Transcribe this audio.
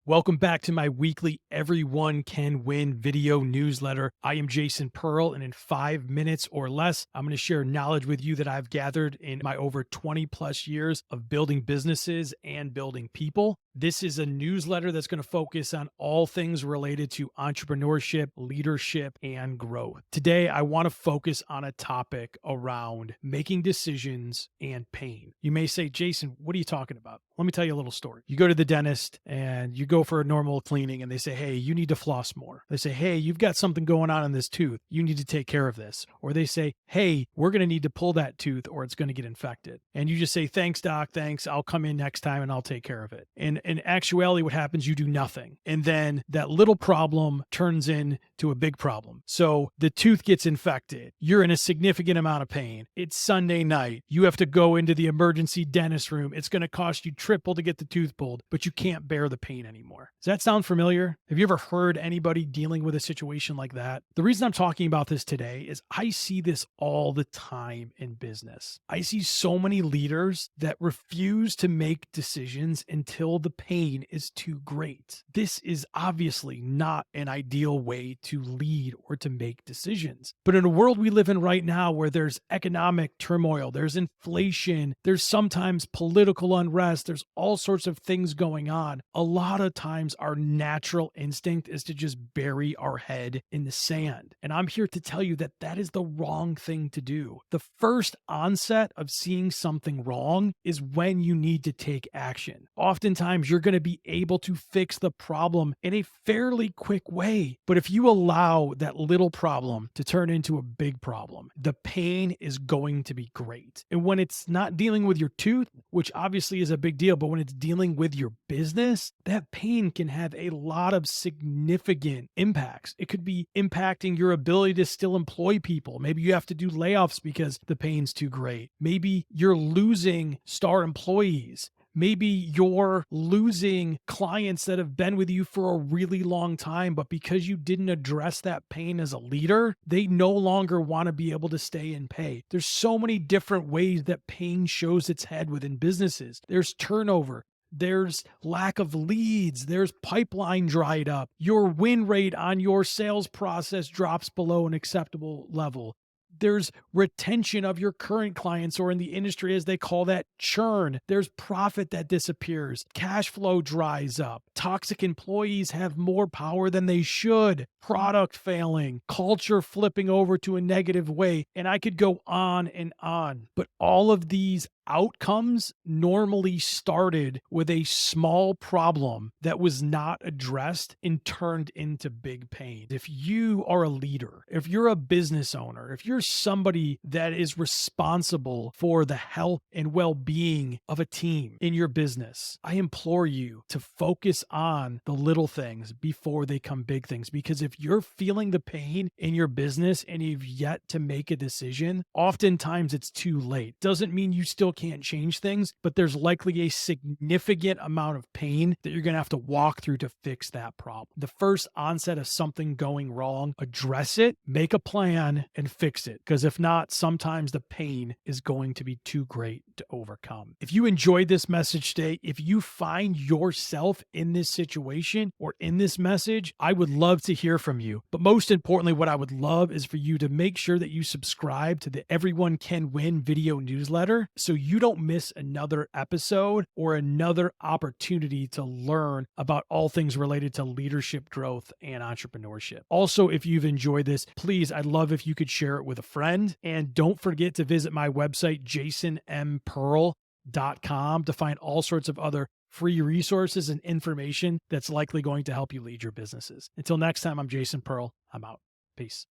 Welcome back to my weekly Everyone Can Win video newsletter. I am Jason Pearl, and in 5 minutes or less, I'm going to share knowledge with you that I've gathered in my over 20 plus years of building businesses and building people. This is a newsletter that's going to focus on all things related to entrepreneurship, leadership, and growth. Today, I want to focus on a topic around making decisions and pain. You may say, Jason, what are you talking about? Let me tell you a little story. You go to the dentist and you go for a normal cleaning and they say, hey, you need to floss more. They say, hey, you've got something going on in this tooth. You need to take care of this. Or they say, hey, we're going to need to pull that tooth or it's going to get infected. And you just say, thanks, doc, thanks. I'll come in next time and I'll take care of it. And in actuality, what happens, you do nothing. And then that little problem turns into a big problem. So the tooth gets infected. You're in a significant amount of pain. It's Sunday night. You have to go into the emergency dentist room. It's going to cost you triple to get the tooth pulled, but you can't bear the pain anymore. Does that sound familiar? Have you ever heard anybody dealing with a situation like that? The reason I'm talking about this today is I see this all the time in business. I see so many leaders that refuse to make decisions until the pain is too great. This is obviously not an ideal way to lead or to make decisions. But in a world we live in right now where there's economic turmoil, there's inflation, there's sometimes political unrest, there's all sorts of things going on. A lot of times our natural instinct is to just bury our head in the sand. And I'm here to tell you that that is the wrong thing to do. The first onset of seeing something wrong is when you need to take action. Oftentimes you're going to be able to fix the problem in a fairly quick way. But if you allow that little problem to turn into a big problem, the pain is going to be great. And when it's not dealing with your tooth, which obviously is a big deal, but when it's dealing with your business, that pain can have a lot of significant impacts. It could be impacting your ability to still employ people. Maybe you have to do layoffs because the pain's too great. Maybe you're losing star employees. Maybe you're losing clients that have been with you for a really long time, but because you didn't address that pain as a leader, they no longer want to be able to stay and pay. There's so many different ways that pain shows its head within businesses. There's turnover. There's lack of leads. There's pipeline dried up. Your win rate on your sales process drops below an acceptable level. There's retention of your current clients, or in the industry, as they call that, churn. There's profit that disappears. Cash flow dries up. Toxic employees have more power than they should. Product failing. Culture flipping over to a negative way. And I could go on and on. But all of these outcomes normally started with a small problem that was not addressed and turned into big pain. If you are a leader, if you're a business owner, if you're somebody that is responsible for the health and well-being of a team in your business, I implore you to focus on the little things before they come big things. Because if you're feeling the pain in your business and you've yet to make a decision, oftentimes it's too late. Doesn't mean you still can't change things, but there's likely a significant amount of pain that you're going to have to walk through to fix that problem. The first onset of something going wrong, address it, make a plan, and fix it. Because if not, sometimes the pain is going to be too great to overcome. If you enjoyed this message today, if you find yourself in this situation or in this message, I would love to hear from you. But most importantly, what I would love is for you to make sure that you subscribe to the Everyone Can Win video newsletter so you don't miss another episode or another opportunity to learn about all things related to leadership, growth, and entrepreneurship. Also, if you've enjoyed this, please, I'd love if you could share it with a friend. And don't forget to visit my website, jasonmpearl.com, to find all sorts of other free resources and information that's likely going to help you lead your businesses. Until next time, I'm Jason Pearl. I'm out. Peace.